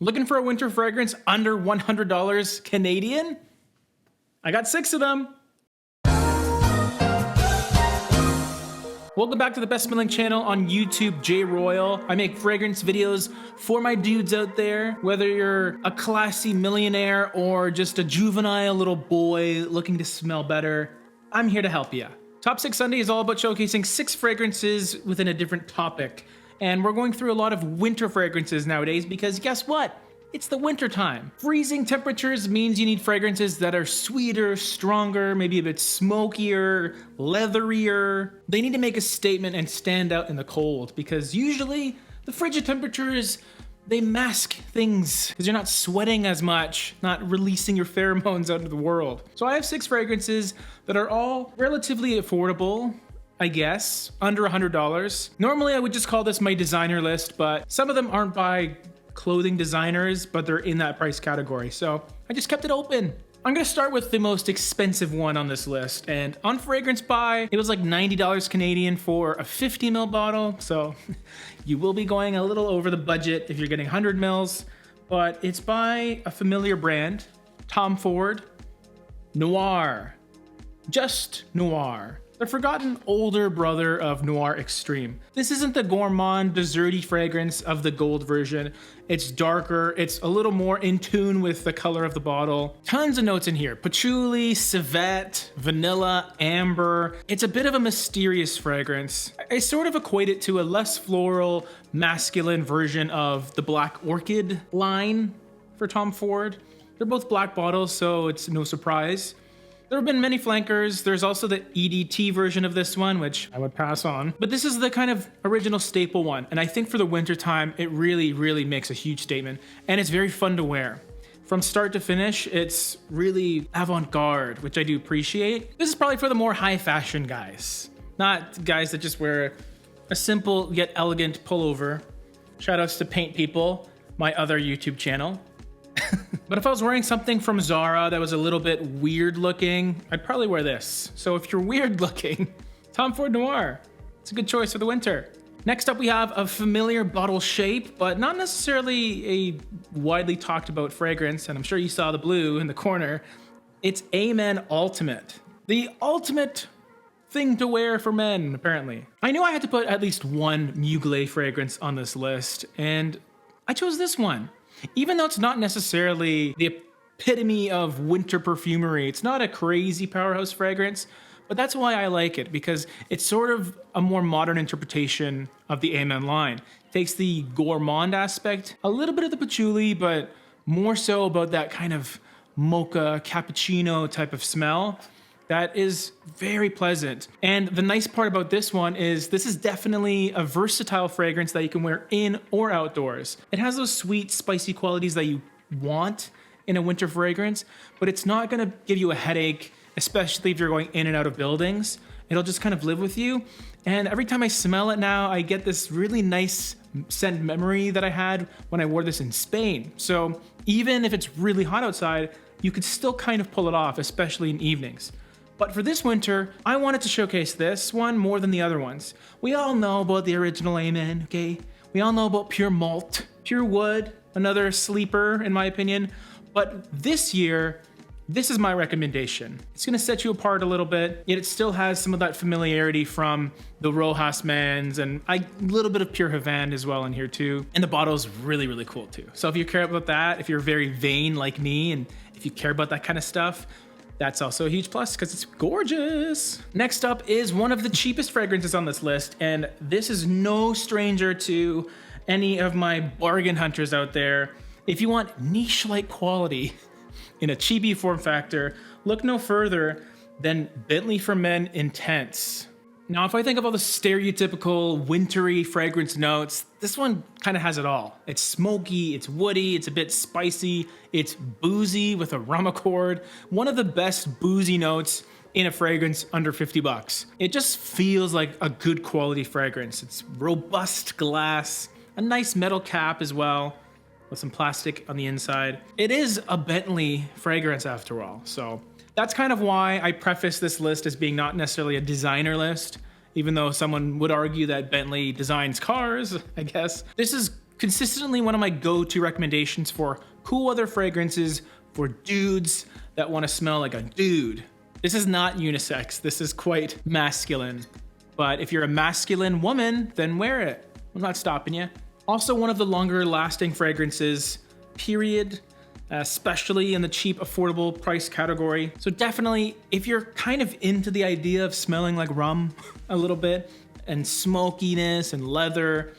Looking for a winter fragrance under $100 Canadian? I got 6 of them. Welcome back to the best smelling channel on YouTube, J-ROYL. I make fragrance videos for my dudes out there, whether you're a classy millionaire or just a juvenile little boy looking to smell better. I'm here to help you. Top 6 Sunday is all about showcasing 6 fragrances within a different topic. And we're going through a lot of winter fragrances nowadays because guess what? It's the winter time. Freezing temperatures means you need fragrances that are sweeter, stronger, maybe a bit smokier, leatherier. They need to make a statement and stand out in the cold because usually the frigid temperatures, they mask things because you're not sweating as much, not releasing your pheromones out into the world. So I have 6 fragrances that are all relatively affordable, I guess, under $100. Normally I would just call this my designer list, but some of them aren't by clothing designers, but they're in that price category. So I just kept it open. I'm gonna start with the most expensive one on this list. And on Fragrance Buy, it was like $90 Canadian for a 50 ml bottle. So you will be going a little over the budget if you're getting 100 mils, but it's by a familiar brand, Tom Ford, Noir, just Noir. The forgotten older brother of Noir Extreme. This isn't the gourmand, desserty fragrance of the gold version. It's darker, it's a little more in tune with the color of the bottle. Tons of notes in here. Patchouli, civet, vanilla, amber. It's a bit of a mysterious fragrance. I sort of equate it to a less floral, masculine version of the Black Orchid line for Tom Ford. They're both black bottles, so it's no surprise. There have been many flankers. There's also the EDT version of this one, which I would pass on. But this is the kind of original staple one. And I think for the winter time, it really, really makes a huge statement. And it's very fun to wear. From start to finish, it's really avant-garde, which I do appreciate. This is probably for the more high fashion guys, not guys that just wear a simple yet elegant pullover. Shout outs to Paint People, my other YouTube channel. But if I was wearing something from Zara that was a little bit weird looking, I'd probably wear this. So if you're weird looking, Tom Ford Noir, it's a good choice for the winter. Next up, we have a familiar bottle shape, but not necessarily a widely talked about fragrance. And I'm sure you saw the blue in the corner. It's Amen Ultimate. The ultimate thing to wear for men, apparently. I knew I had to put at least one Mugler fragrance on this list, and I chose this one. Even though it's not necessarily the epitome of winter perfumery, it's not a crazy powerhouse fragrance, but that's why I like it, because it's sort of a more modern interpretation of the Amen line. It takes the gourmand aspect, a little bit of the patchouli, but more so about that kind of mocha cappuccino type of smell. That is very pleasant. And the nice part about this one is this is definitely a versatile fragrance that you can wear in or outdoors. It has those sweet, spicy qualities that you want in a winter fragrance, but it's not gonna give you a headache, especially if you're going in and out of buildings. It'll just kind of live with you. And every time I smell it now, I get this really nice scent memory that I had when I wore this in Spain. So even if it's really hot outside, you could still kind of pull it off, especially in evenings. But for this winter, I wanted to showcase this one more than the other ones. We all know about the original Amen, okay? We all know about Pure Malt, Pure Wood, another sleeper in my opinion. But this year, this is my recommendation. It's gonna set you apart a little bit, yet it still has some of that familiarity from the Rojas Mans and a little bit of Pure Havana as well in here too. And the bottle's really, really cool too. So if you care about that, if you're very vain like me, and if you care about that kind of stuff, that's also a huge plus because it's gorgeous. Next up is one of the cheapest fragrances on this list, and this is no stranger to any of my bargain hunters out there. If you want niche-like quality in a cheapy form factor, look no further than Bentley for Men Intense. Now, if I think of all the stereotypical wintry fragrance notes, this one kind of has it all. It's smoky, it's woody, it's a bit spicy, it's boozy with a rum accord. One of the best boozy notes in a fragrance under 50 bucks. It just feels like a good quality fragrance. It's robust glass, a nice metal cap as well, with some plastic on the inside. It is a Bentley fragrance after all, so that's kind of why I preface this list as being not necessarily a designer list, even though someone would argue that Bentley designs cars, I guess. This is consistently one of my go-to recommendations for cool weather fragrances for dudes that want to smell like a dude. This is not unisex, this is quite masculine. But if you're a masculine woman, then wear it. I'm not stopping you. Also one of the longer lasting fragrances, period, especially in the cheap, affordable price category. So definitely, if you're kind of into the idea of smelling like rum a little bit, and smokiness and leather,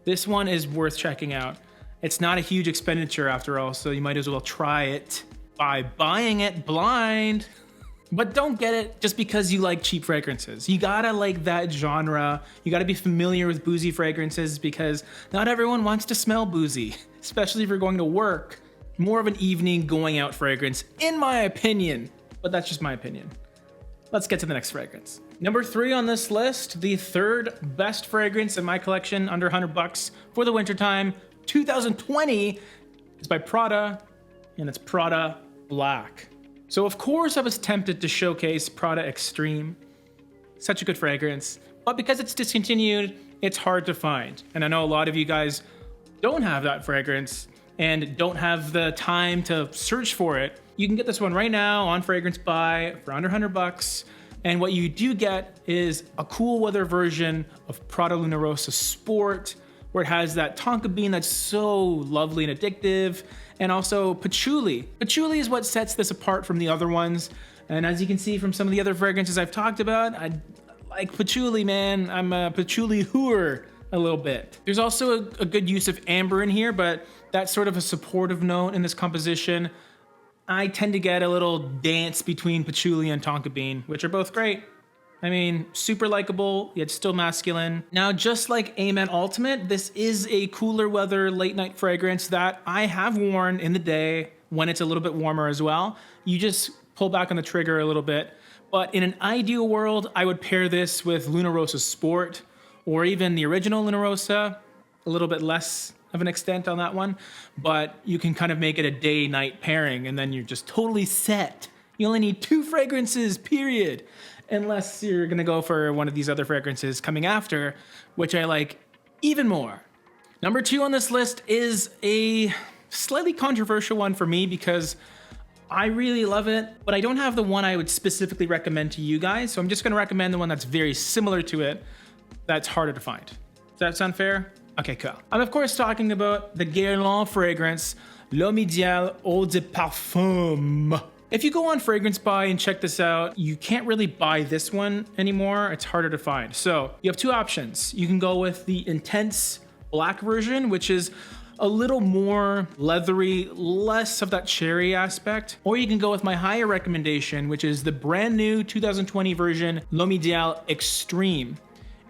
this one is worth checking out. It's not a huge expenditure after all, so you might as well try it by buying it blind. But don't get it just because you like cheap fragrances. You gotta like that genre. You gotta be familiar with boozy fragrances because not everyone wants to smell boozy, especially if you're going to work. More of an evening going out fragrance, in my opinion, but that's just my opinion. Let's get to the next fragrance. Number 3 on this list, the third best fragrance in my collection, under $100 for the wintertime, 2020, is by Prada, and it's Prada Black. So of course I was tempted to showcase Prada Extreme. Such a good fragrance, but because it's discontinued, it's hard to find. And I know a lot of you guys don't have that fragrance and don't have the time to search for it. You can get this one right now on Fragrance Buy for under $100. And what you do get is a cool weather version of Prada Luna Rossa Sport, where it has that tonka bean that's so lovely and addictive, and also patchouli. Patchouli is what sets this apart from the other ones. And as you can see from some of the other fragrances I've talked about, I like patchouli, man. I'm a patchouli hooer a little bit. There's also a good use of amber in here, but that's sort of a supportive note in this composition. I tend to get a little dance between patchouli and tonka bean, which are both great. I mean, super likable, yet still masculine. Now, just like Amen Ultimate, this is a cooler weather late night fragrance that I have worn in the day when it's a little bit warmer as well. You just pull back on the trigger a little bit. But in an ideal world, I would pair this with Luna Rossa Sport, or even the original Luna Rossa, a little bit less of an extent on that one. But you can kind of make it a day-night pairing, and then you're just totally set. You only need 2 fragrances, period. Unless you're gonna go for one of these other fragrances coming after, which I like even more. Number 2 on this list is a slightly controversial one for me because I really love it, but I don't have the one I would specifically recommend to you guys, so I'm just gonna recommend the one that's very similar to it, that's harder to find. Does that sound fair? Okay, cool. I'm of course talking about the Guerlain fragrance, L'Homme Idéal Eau de Parfum. If you go on Fragrance Buy and check this out, you can't really buy this one anymore. It's harder to find. So you have 2 options. You can go with the intense black version, which is a little more leathery, less of that cherry aspect. Or you can go with my higher recommendation, which is the brand new 2020 version, L'Homme Idéal Extreme.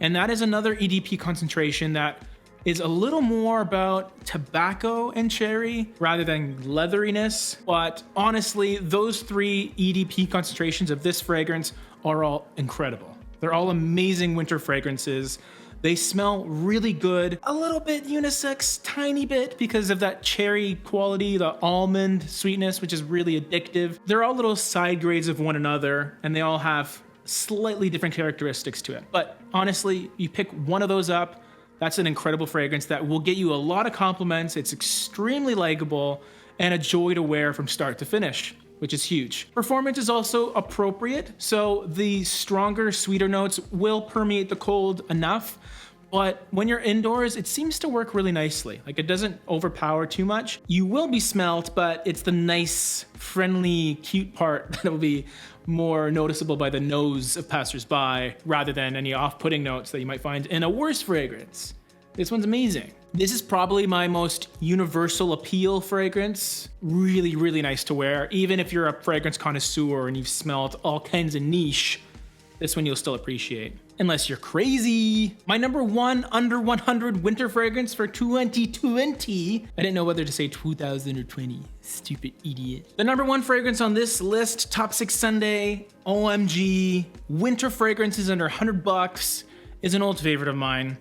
And that is another EDP concentration that is a little more about tobacco and cherry rather than leatheriness. But honestly, those 3 EDP concentrations of this fragrance are all incredible. They're all amazing winter fragrances. They smell really good, a little bit unisex, tiny bit because of that cherry quality, the almond sweetness, which is really addictive. They're all little side grades of one another, and they all have slightly different characteristics to it. But honestly, you pick one of those up, that's an incredible fragrance that will get you a lot of compliments. It's extremely likable and a joy to wear from start to finish, which is huge. Performance is also appropriate, so the stronger, sweeter notes will permeate the cold enough, but when you're indoors, it seems to work really nicely. Like, it doesn't overpower too much. You will be smelt, but it's the nice, friendly, cute part that will be more noticeable by the nose of passersby rather than any off-putting notes that you might find in a worse fragrance. This one's amazing. This is probably my most universal appeal fragrance. Really, really nice to wear. Even if you're a fragrance connoisseur and you've smelled all kinds of niche, this one you'll still appreciate. Unless you're crazy. My number 1 under 100 winter fragrance for 2020. I didn't know whether to say 2000 or 20. Stupid idiot. The number 1 fragrance on this list, Top 6 Sunday, OMG, winter fragrances under $100, is an old favorite of mine.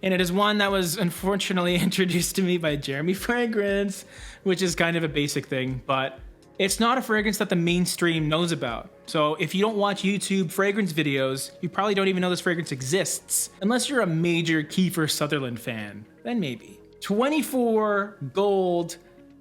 And it is one that was unfortunately introduced to me by Jeremy Fragrance, which is kind of a basic thing, but it's not a fragrance that the mainstream knows about. So if you don't watch YouTube fragrance videos, you probably don't even know this fragrance exists. Unless you're a major Kiefer Sutherland fan, then maybe. 24 Gold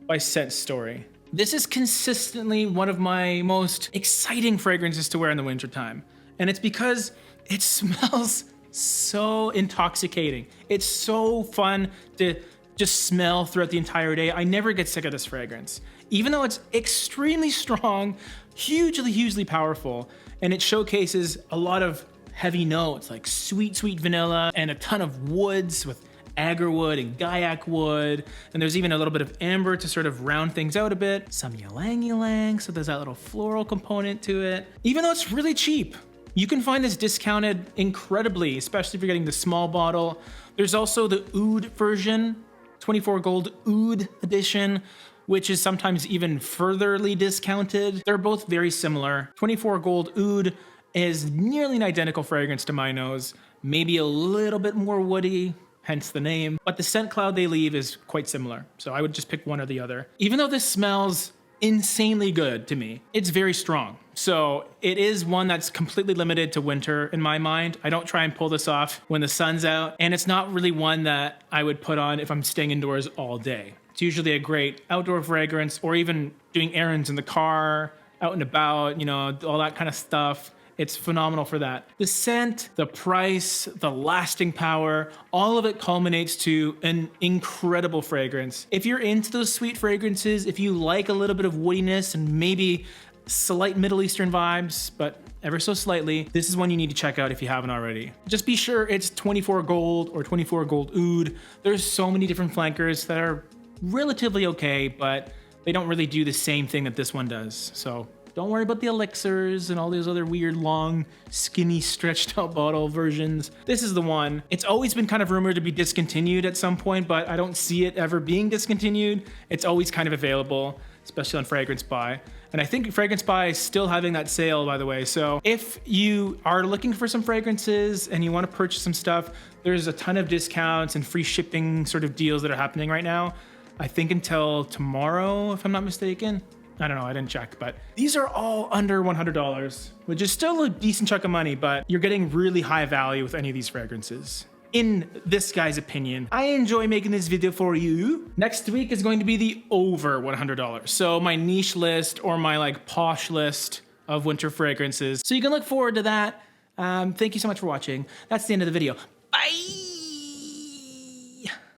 by Scent Story. This is consistently one of my most exciting fragrances to wear in the wintertime. And it's because it smells so intoxicating. It's so fun to just smell throughout the entire day. I never get sick of this fragrance. Even though it's extremely strong, hugely powerful, and it showcases a lot of heavy notes like sweet vanilla and a ton of woods with agarwood and gaiac wood, and there's even a little bit of amber to sort of round things out a bit. Some ylang-ylang, so there's that little floral component to it. Even though it's really cheap, you can find this discounted incredibly, especially if you're getting the small bottle. There's also the oud version, 24 Gold Oud edition, which is sometimes even furtherly discounted. They're both very similar. 24 Gold Oud is nearly an identical fragrance to my nose, maybe a little bit more woody, hence the name, but the scent cloud they leave is quite similar. So I would just pick one or the other. Even though this smells insanely good to me, it's very strong. So it is one that's completely limited to winter in my mind. I don't try and pull this off when the sun's out, and it's not really one that I would put on if I'm staying indoors all day. It's usually a great outdoor fragrance, or even doing errands in the car, out and about, you know, all that kind of stuff. It's phenomenal for that. The scent, the price, the lasting power, all of it culminates to an incredible fragrance. If you're into those sweet fragrances, if you like a little bit of woodiness and maybe slight Middle Eastern vibes, but ever so slightly, this is one you need to check out if you haven't already. Just be sure it's 24 Gold or 24 Gold Oud. There's so many different flankers that are relatively okay, but they don't really do the same thing that this one does. So don't worry about the elixirs and all these other weird, long, skinny, stretched out bottle versions. This is the one. It's always been kind of rumored to be discontinued at some point, but I don't see it ever being discontinued. It's always kind of available, especially on Fragrance Buy. And I think Fragrance Buy is still having that sale, by the way. So if you are looking for some fragrances and you want to purchase some stuff, there's a ton of discounts and free shipping sort of deals that are happening right now. I think until tomorrow, if I'm not mistaken. I don't know, I didn't check, but these are all under $100, which is still a decent chunk of money, but you're getting really high value with any of these fragrances. In this guy's opinion, I enjoy making this video for you. Next week is going to be the over $100. So my niche list or my like posh list of winter fragrances. So you can look forward to that. Thank you so much for watching. That's the end of the video. Bye.